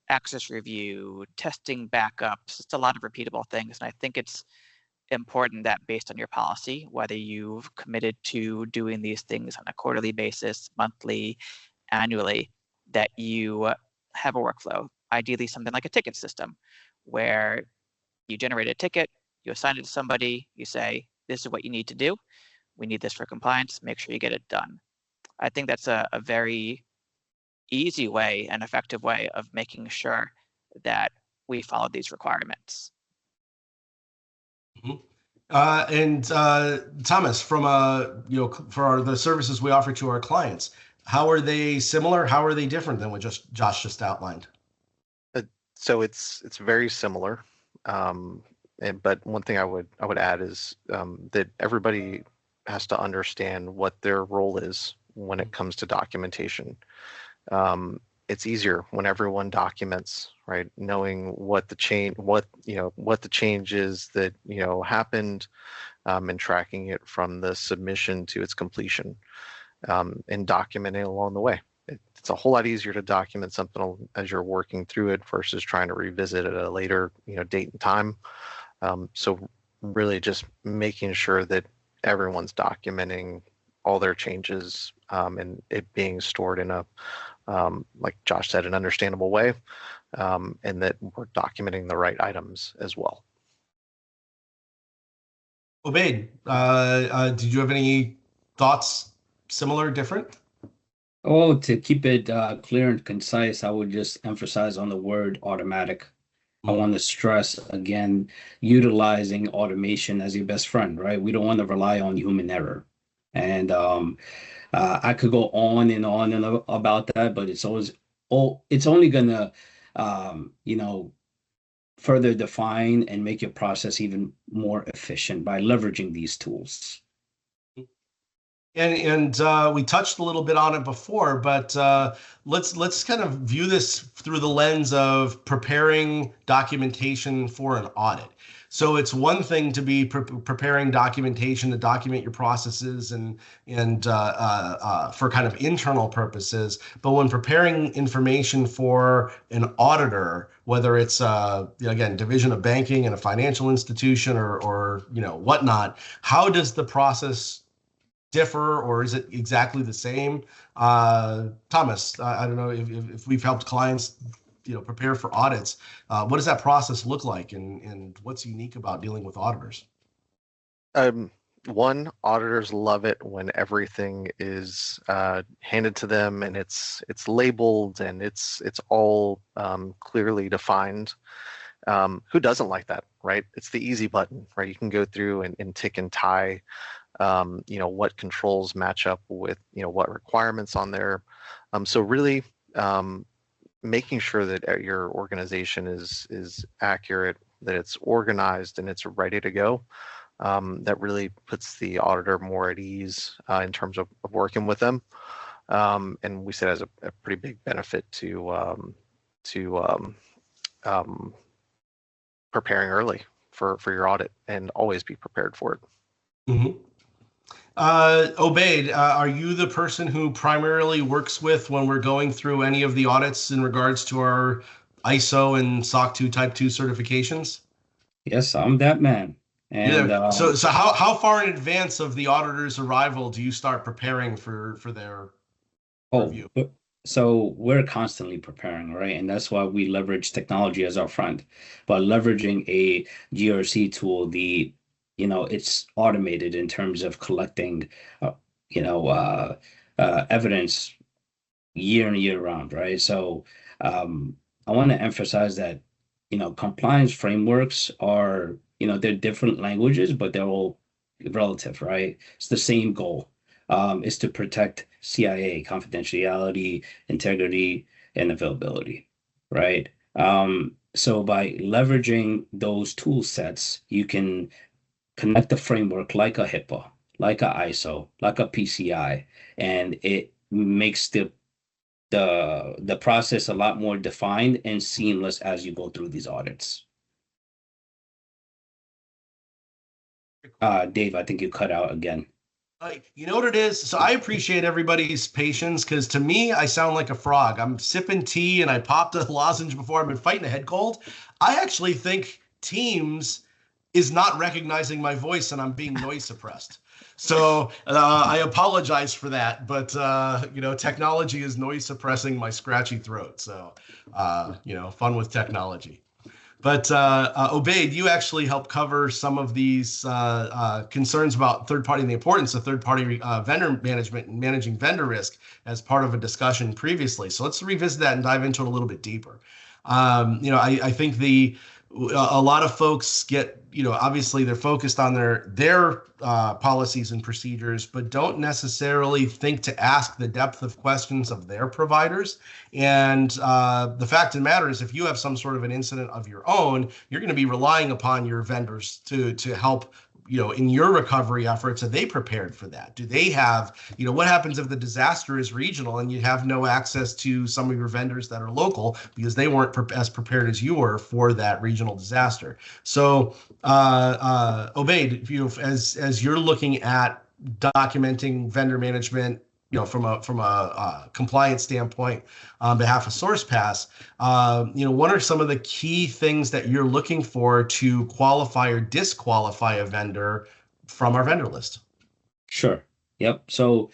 access review, testing backups, just a lot of repeatable things. And I think it's important that based on your policy, whether you've committed to doing these things on a quarterly basis, monthly, annually, that you have a workflow, ideally something like a ticket system, where you generate a ticket, you assign it to somebody, you say, this is what you need to do. We need this for compliance, make sure you get it done. I think that's a very easy way and effective way of making sure that we follow these requirements. And Thomas, from for the services we offer to our clients, how are they similar? How are they different than what Josh just outlined? So it's very similar, but one thing I would add is that everybody has to understand what their role is when it comes to documentation. it's easier when everyone documents, right? Knowing what the change is that, happened, and tracking it from the submission to its completion, and documenting along the way. It's a whole lot easier to document something as you're working through it versus trying to revisit it at a later, date and time. So really just making sure that everyone's documenting all their changes, and it being stored in a, like Josh said, an understandable way, and that we're documenting the right items as well. Obaid, did you have any thoughts, similar, different? Oh, to keep it clear and concise, I would just emphasize on the word automatic. I want to stress again, utilizing automation as your best friend, right? We don't want to rely on human error. And I could go on and about that, but it's only gonna further define and make your process even more efficient by leveraging these tools. And we touched a little bit on it before, but let's kind of view this through the lens of preparing documentation for an audit. So it's one thing to be preparing documentation to document your processes and for kind of internal purposes, but when preparing information for an auditor, whether it's again, division of banking in a financial institution or whatnot, how does the process differ, or is it exactly the same? Thomas, I don't know if we've helped clients prepare for audits. What does that process look like, and what's unique about dealing with auditors? One, auditors love it when everything is handed to them and it's labeled and it's all clearly defined. Who doesn't like that, right? It's the easy button, right? You can go through and tick and tie what controls match up with what requirements on there. So really making sure that your organization is accurate, that it's organized and it's ready to go. That really puts the auditor more at ease in terms of working with them. And we see it as a pretty big benefit to preparing early for your audit, and always be prepared for it. Mm-hmm. Obaid, are you the person who primarily works with when we're going through any of the audits in regards to our ISO and SOC 2 Type 2 certifications? Yes, I'm that man. And yeah. So how far in advance of the auditor's arrival do you start preparing for their review? So we're constantly preparing, right? And that's why we leverage technology as our friend. But leveraging a GRC tool, it's automated in terms of collecting, evidence year in, year round, right? So I want to emphasize that, compliance frameworks are, they're different languages, but they're all relative, right? It's the same goal. Is to protect CIA confidentiality, integrity, and availability, right? So by leveraging those tool sets, you can connect the framework like a HIPAA, like a ISO, like a PCI, and it makes the process a lot more defined and seamless as you go through these audits. Dave, I think you cut out again. You know what it is? So I appreciate everybody's patience, because to me, I sound like a frog. I'm sipping tea and I popped a lozenge before. I've been fighting a head cold. I actually think Teams is not recognizing my voice and I'm being noise suppressed. So I apologize for that, but technology is noise suppressing my scratchy throat. So, fun with technology. But Obaid, you actually helped cover some of these concerns about third-party and the importance of third-party vendor management and managing vendor risk as part of a discussion previously. So let's revisit that and dive into it a little bit deeper. I think a lot of folks get, obviously they're focused on their policies and procedures, but don't necessarily think to ask the depth of questions of their providers. And the fact of the matter is, if you have some sort of an incident of your own, you're going to be relying upon your vendors to help in your recovery efforts, are they prepared for that? Do they have, what happens if the disaster is regional and you have no access to some of your vendors that are local because they weren't as prepared as you were for that regional disaster? So, Obaid, as you're looking at documenting vendor management, from a compliance standpoint on behalf of Sourcepass, what are some of the key things that you're looking for to qualify or disqualify a vendor from our vendor list? Sure. Yep. So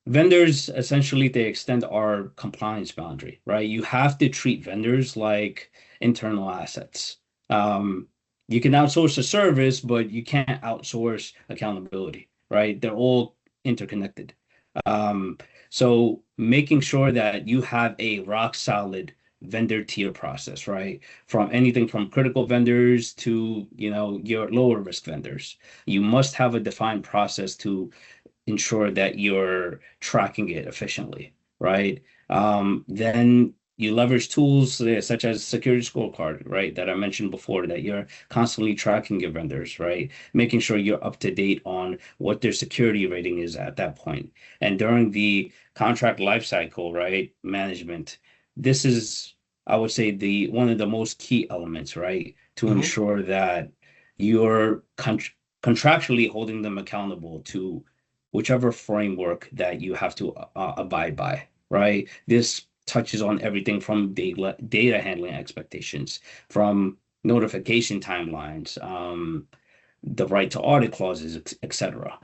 vendors, essentially, they extend our compliance boundary, right? You have to treat vendors like internal assets. You can outsource a service, but you can't outsource accountability, right? They're all interconnected. So making sure that you have a rock solid vendor tier process, right? From anything from critical vendors to, your lower risk vendors. You must have a defined process to ensure that you're tracking it efficiently, right? Then you leverage tools such as security scorecard, right? That I mentioned before, that you're constantly tracking your vendors, right? Making sure you're up to date on what their security rating is at that point. And during the contract lifecycle, right, management, this is, I would say, one of the most key elements, right? To ensure that you're contractually holding them accountable to whichever framework that you have to abide by, right? This touches on everything from data handling expectations, from notification timelines, the right to audit clauses, etc.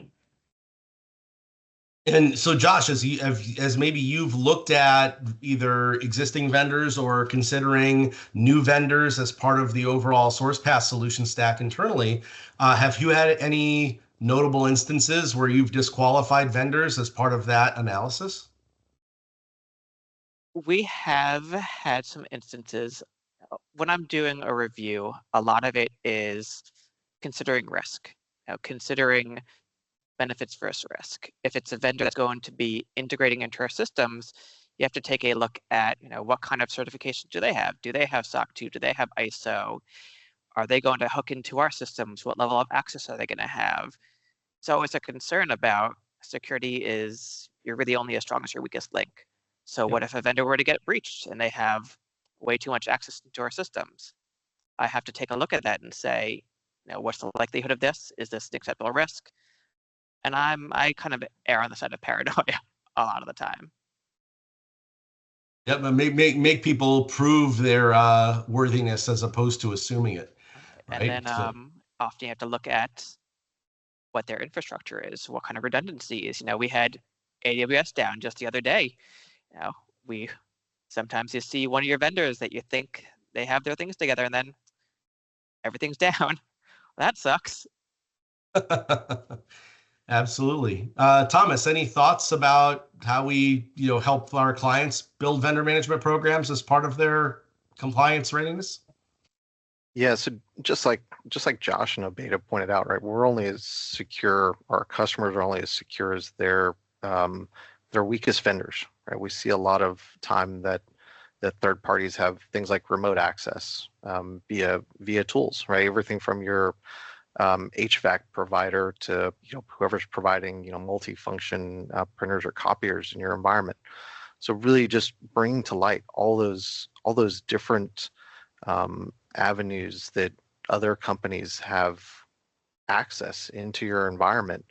And so, Josh, as maybe you've looked at either existing vendors or considering new vendors as part of the overall Sourcepass solution stack internally, have you had any notable instances where you've disqualified vendors as part of that analysis? We have had some instances. When I'm doing a review, a lot of it is considering risk, considering benefits versus risk. If it's a vendor that's going to be integrating into our systems, you have to take a look at, what kind of certification do they have? Do they have SOC 2? Do they have ISO? Are they going to hook into our systems? What level of access are they going to have? So it's a concern about security is you're really only as strong as your weakest link. So what if a vendor were to get breached and they have way too much access to our systems? I have to take a look at that and say, what's the likelihood of this? Is this an acceptable risk? And I kind of err on the side of paranoia a lot of the time. Yep, but make people prove their worthiness as opposed to assuming it. Right? And then often you have to look at what their infrastructure is, what kind of redundancy is. We had AWS down just the other day. Sometimes you see one of your vendors that you think they have their things together and then everything's down. That sucks. Absolutely. Thomas, any thoughts about how we, help our clients build vendor management programs as part of their compliance readiness? Yeah, so just like Josh and Obeda pointed out, right? We're only as secure, our customers are only as secure as their weakest vendors, right? We see a lot of time that third parties have things like remote access via tools, right? Everything from your HVAC provider to whoever's providing multi-function printers or copiers in your environment. So really just bringing to light all those different avenues that other companies have access into your environment.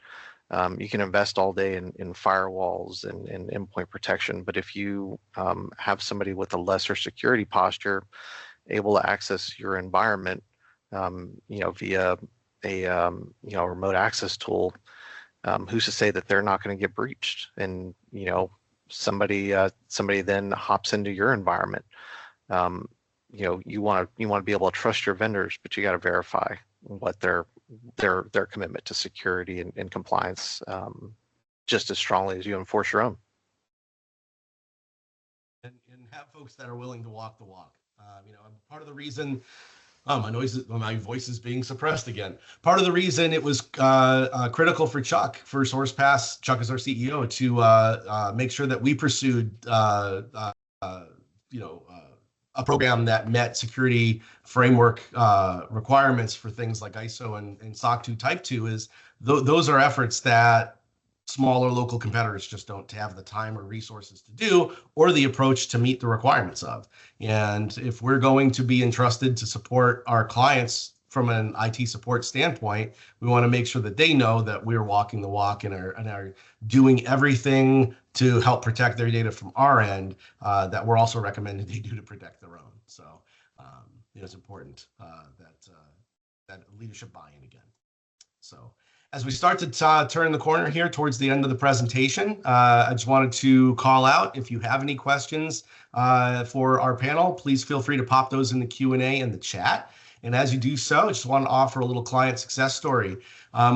You can invest all day in firewalls and endpoint protection, but if you have somebody with a lesser security posture able to access your environment, via a remote access tool, who's to say that they're not going to get breached? And somebody then hops into your environment. You want to be able to trust your vendors, but you got to verify what their commitment to security and compliance, just as strongly as you enforce your own. And have folks that are willing to walk the walk. Part of the reason. My voice is being suppressed again. Part of the reason it was critical for Chuck, for Sourcepass, Chuck is our CEO, to make sure that we pursued, a program that met security framework requirements for things like ISO and SOC 2 Type 2 is those are efforts that smaller local competitors just don't have the time or resources to do, or the approach to meet the requirements of. And if we're going to be entrusted to support our clients from an IT support standpoint, we want to make sure that they know that we're walking the walk and are doing everything to help protect their data from our end, that we're also recommending they do to protect their own. So it's important that leadership buy-in again. So as we start to turn the corner here towards the end of the presentation, I just wanted to call out, if you have any questions for our panel, please feel free to pop those in the Q&A in the chat. And as you do so, I just want to offer a little client success story.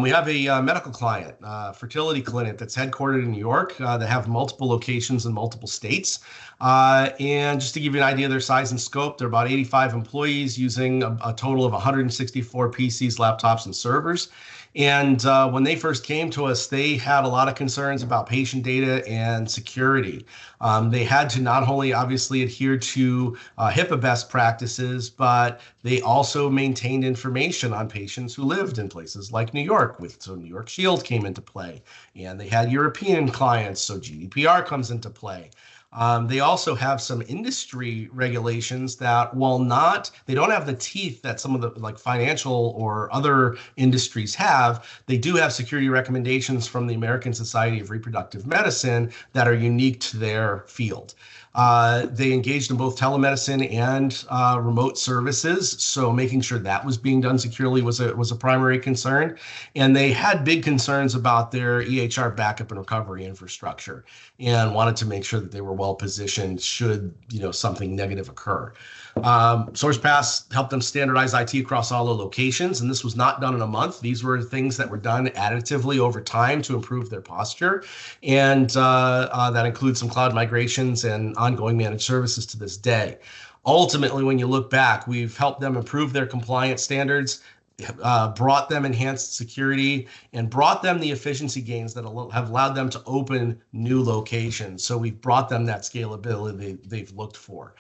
We have a medical client, fertility clinic that's headquartered in New York, that have multiple locations in multiple states. And just to give you an idea of their size and scope, they're about 85 employees using a total of 164 PCs, laptops, and servers. And when they first came to us, they had a lot of concerns about patient data and security. They had to not only obviously adhere to HIPAA best practices, but they also maintained information on patients who lived in places like New York, so New York Shield came into play. And they had European clients, so GDPR comes into play. They also have some industry regulations that, while they don't have the teeth that some of the like financial or other industries have, they do have security recommendations from the American Society of Reproductive Medicine that are unique to their field. They engaged in both telemedicine and remote services, so making sure that was being done securely was a primary concern. And they had big concerns about their EHR backup and recovery infrastructure, and wanted to make sure that they were well positioned should something negative occur. Sourcepass helped them standardize IT across all the locations, and this was not done in a month. These were things that were done additively over time to improve their posture, and that includes some cloud migrations and ongoing managed services to this day. Ultimately, when you look back, we've helped them improve their compliance standards, brought them enhanced security, and brought them the efficiency gains that have allowed them to open new locations. So we've brought them that scalability they've looked for.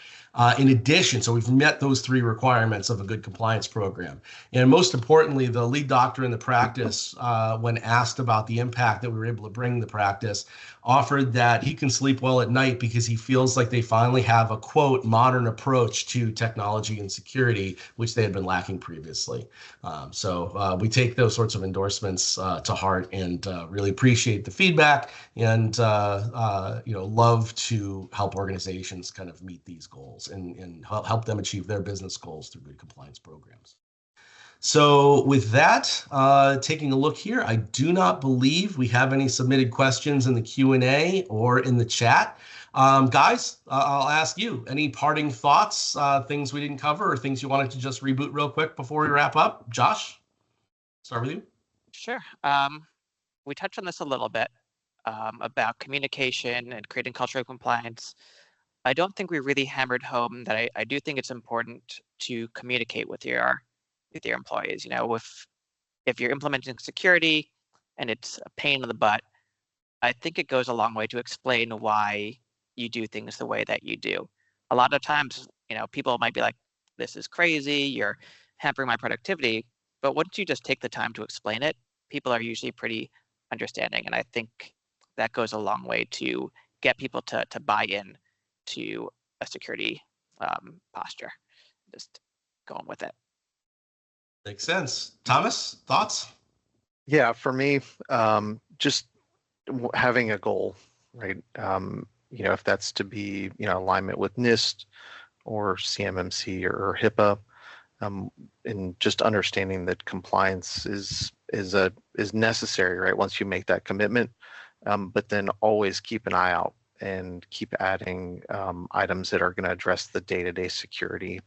In addition, so we've met those three requirements of a good compliance program. And most importantly, the lead doctor in the practice, when asked about the impact that we were able to bring the practice, offered that he can sleep well at night because he feels like they finally have a, quote, modern approach to technology and security, which they had been lacking previously. So we take those sorts of endorsements to heart, and really appreciate the feedback, and love to help organizations kind of meet these goals and help them achieve their business goals through good compliance programs. So with that, taking a look here, I do not believe we have any submitted questions in the Q&A or in the chat. Guys, I'll ask you, any parting thoughts, things we didn't cover, or things you wanted to just reboot real quick before we wrap up? Josh, start with you. Sure. We touched on this a little bit about communication and creating culture of compliance. I don't think we really hammered home that I do think it's important to communicate with your employees. If you're implementing security and it's a pain in the butt, I think it goes a long way to explain why you do things the way that you do. A lot of times, people might be like, this is crazy, you're hampering my productivity. But once you just take the time to explain it, people are usually pretty understanding. And I think that goes a long way to get people to buy in to a security posture. Just going with it. Makes sense. Thomas, thoughts? Yeah, for me, just having a goal, right? If that's to be, alignment with NIST or CMMC or HIPAA, and just understanding that compliance is necessary, right? Once you make that commitment, but then always keep an eye out and keep adding items that are going to address the day-to-day security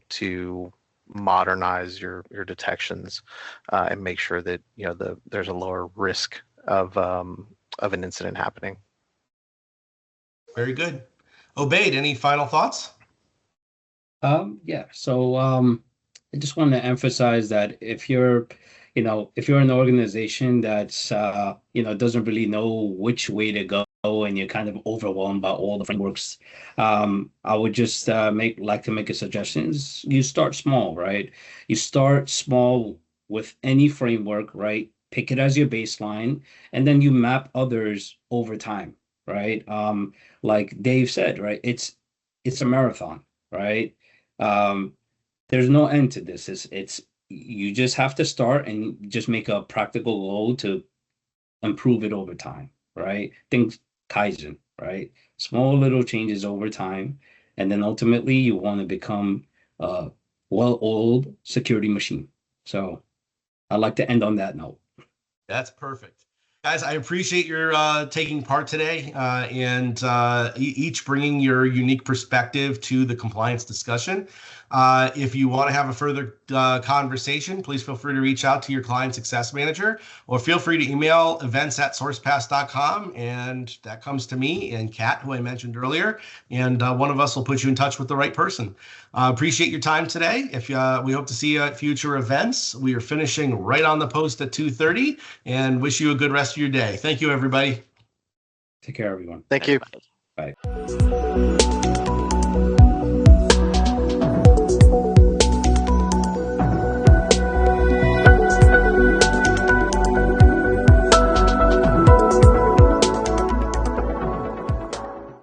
to modernize your detections and make sure that there's a lower risk of an incident happening. Very good. Obaid, any final thoughts? Yeah. So I just want to emphasize that if you're an organization that's doesn't really know which way to go, and you're kind of overwhelmed by all the frameworks, I would just like to make a suggestion. You start small, right? You start small with any framework, right? Pick it as your baseline, and then you map others over time, right? Like Dave said, right? It's a marathon, right? There's no end to this. It's you just have to start and just make a practical goal to improve it over time, right? Think Kaizen, right? Small little changes over time, and then ultimately you want to become a well-oiled security machine. So I'd like to end on that note. That's perfect. Guys, I appreciate your taking part today and each bringing your unique perspective to the compliance discussion. If you want to have a further conversation, please feel free to reach out to your client success manager, or feel free to email events@sourcepass.com, and that comes to me and Kat, who I mentioned earlier, and one of us will put you in touch with the right person. Appreciate your time today. If we hope to see you at future events. We are finishing right on the post at 2:30, and wish you a good rest of your day. Thank you, everybody. Take care, everyone. Thank you. Bye.